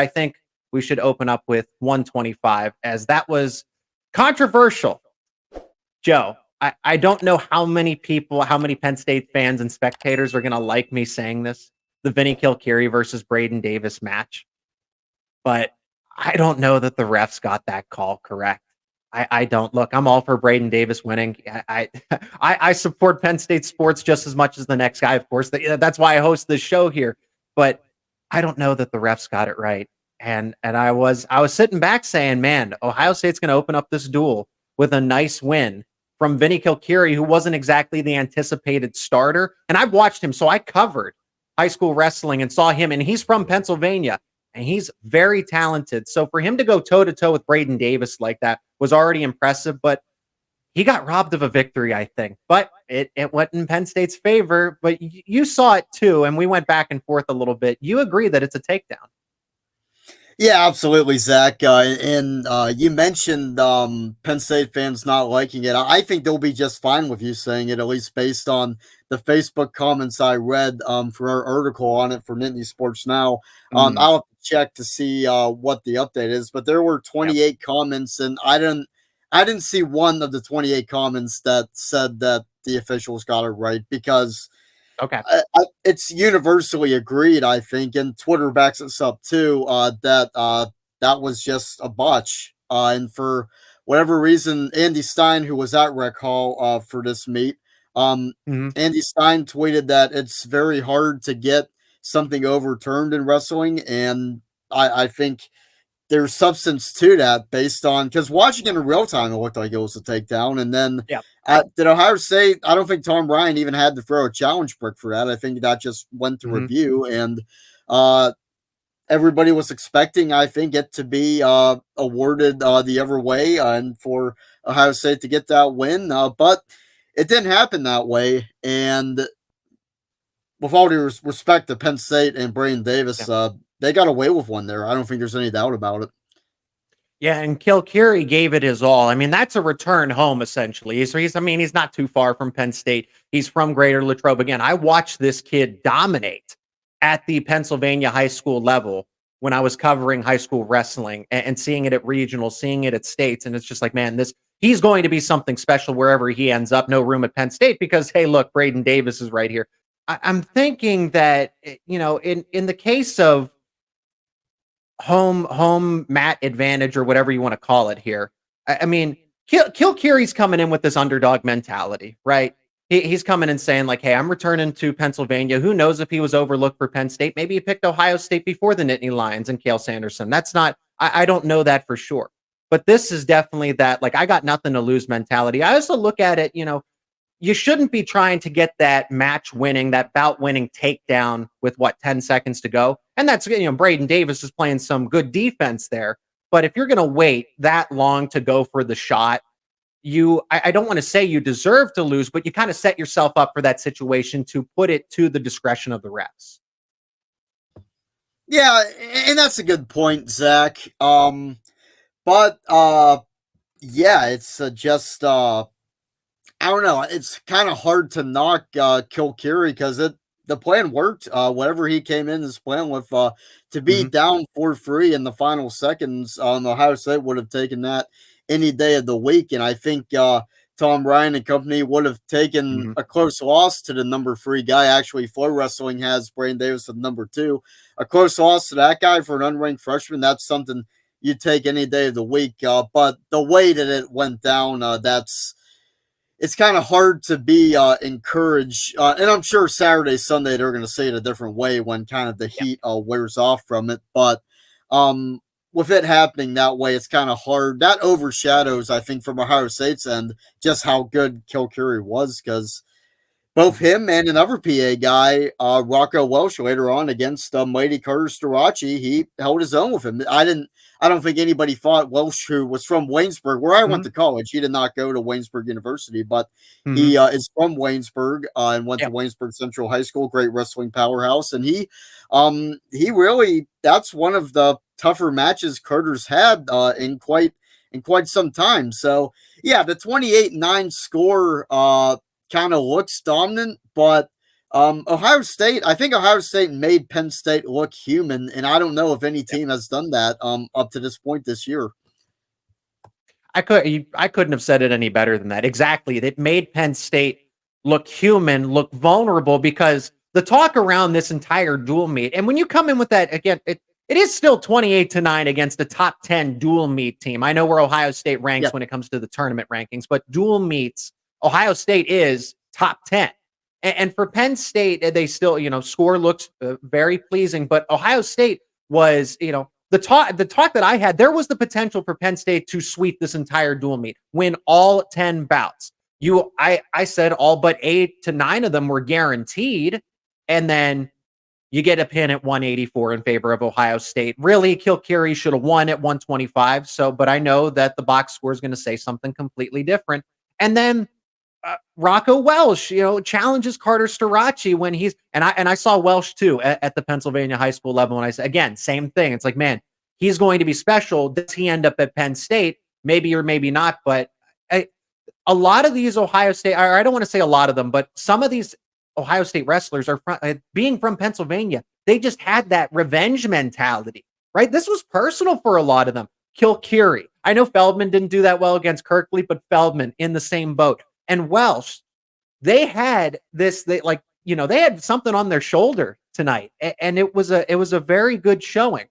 I think we should open up with 125, as that was controversial. Joe, I don't know how many people, how many Penn State fans and spectators are going to like me saying this, the Vinny Kilkeary versus Braeden Davis match, but I don't know that the refs got that call correct. I don't. Look, I'm all for Braeden Davis winning. I support Penn State sports just as much as the next guy, of course. That's why I host this show here. But I don't know that the refs got it right. And I was sitting back saying, man, Ohio State's going to open up this duel with a nice win from Vinny Kilkeary, who wasn't exactly the anticipated starter. And I've watched him, so I covered high school wrestling and saw him, and he's from Pennsylvania. And he's very talented. So for him to go toe-to-toe with Braeden Davis like that was already impressive, but he got robbed of a victory, I think. But it went in Penn State's favor. But you saw it too, and we went back and forth a little bit. You agree that it's a takedown. Yeah, absolutely, Zach. And you mentioned Penn State fans not liking it. I think they'll be just fine with you saying it, at least based on the Facebook comments I read for our article on it for Nittany Sports Now. I'll have to check to see what the update is, but there were 28 comments, and I didn't see one of the 28 comments that said that the officials got it right, because okay, it's universally agreed, I think, and Twitter backs this up too, that was just a botch. And for whatever reason, Andy Stein, who was at Rec Hall for this meet, Andy Stein tweeted that it's very hard to get something overturned in wrestling, and I think there's substance to that based on, because watching it in real time, it looked like it was a takedown. And then did Ohio State, I don't think Tom Ryan even had to throw a challenge brick for that. I think that just went to review, and everybody was expecting, I think, it to be awarded the other way and for Ohio State to get that win. But it didn't happen that way. And with all due respect to Penn State and Braeden Davis, they got away with one there. I don't think there's any doubt about it. Yeah, and Kilkeary gave it his all. I mean, that's a return home, essentially. He's not too far from Penn State. He's from Greater Latrobe. Again, I watched this kid dominate at the Pennsylvania high school level when I was covering high school wrestling and seeing it at regional, seeing it at states. And it's just like, man, he's going to be something special wherever he ends up. No room at Penn State because, hey, look, Braeden Davis is right here. I'm thinking that, in the case of home mat advantage or whatever you want to call it here, I mean, Kilkeary's coming in with this underdog mentality, right? He's coming and saying like, hey, I'm returning to Pennsylvania. Who knows if he was overlooked for Penn State? Maybe he picked Ohio State before the Nittany Lions and Cale Sanderson. That's not, I don't know that for sure. But this is definitely that, like, I got nothing to lose mentality. I also look at it, you shouldn't be trying to get that match winning, that bout winning takedown with 10 seconds to go. And that's, Braeden Davis is playing some good defense there. But if you're going to wait that long to go for the shot, I don't want to say you deserve to lose, but you kind of set yourself up for that situation to put it to the discretion of the refs. Yeah, and that's a good point, Zach. But it's just I don't know. It's kind of hard to knock Kilkeary because the plan worked. Whatever he came in this plan with, to be down 4-3 in the final seconds, Ohio State would have taken that any day of the week. And I think Tom Ryan and company would have taken a close loss to the number 3 guy. Actually, Flow Wrestling has Braeden Davis at number 2. A close loss to that guy for an unranked freshman, that's something you take any day of the week. But the way that it went down, it's kind of hard to be encouraged. And I'm sure Saturday, Sunday, they're going to say it a different way when kind of the heat wears off from it. But with it happening that way, it's kind of hard. That overshadows, I think, from Ohio State's end, just how good Kilkeary was, because both him and another PA guy, Rocco Welsh, later on against Mighty Carter Starachi, he held his own with him. I don't think anybody thought Welsh, who was from Waynesburg, where I went to college. He did not go to Waynesburg University, but he is from Waynesburg and went to Waynesburg Central High School, great wrestling powerhouse. And he really, that's one of the tougher matches Carter's had in quite some time. So yeah, the 28-9 score kind of looks dominant, but Ohio State, I think Ohio State made Penn State look human, and I don't know if any team has done that up to this point this year. I couldn't have said it any better than that. Exactly. It made Penn State look human, look vulnerable, because the talk around this entire dual meet, and when you come in with that, again, it is still 28-9 against a top 10 dual meet team. I know where Ohio State ranks when it comes to the tournament rankings, but dual meets, Ohio State is top 10. And for Penn State, they still, score looks very pleasing, but Ohio State was, the talk that I had, there was the potential for Penn State to sweep this entire dual meet, win all 10 bouts. I said all but 8 to 9 of them were guaranteed, and then you get a pin at 184 in favor of Ohio State. Really, Kilkeary should have won at 125. But I know that the box score is going to say something completely different. And then Rocco Welsh, challenges Carter Starachi when he's, and I saw Welsh too at the Pennsylvania high school level. And I said, again, same thing. It's like, man, he's going to be special. Does he end up at Penn State? Maybe or maybe not. But a lot of these Ohio State, or I don't want to say a lot of them, but some of these Ohio State wrestlers are being from Pennsylvania. They just had that revenge mentality, right? This was personal for a lot of them. Kilkeary. I know Feldman didn't do that well against Kirkley, but Feldman in the same boat. And Welsh, they had this, they had something on their shoulder tonight. And it was a very good showing.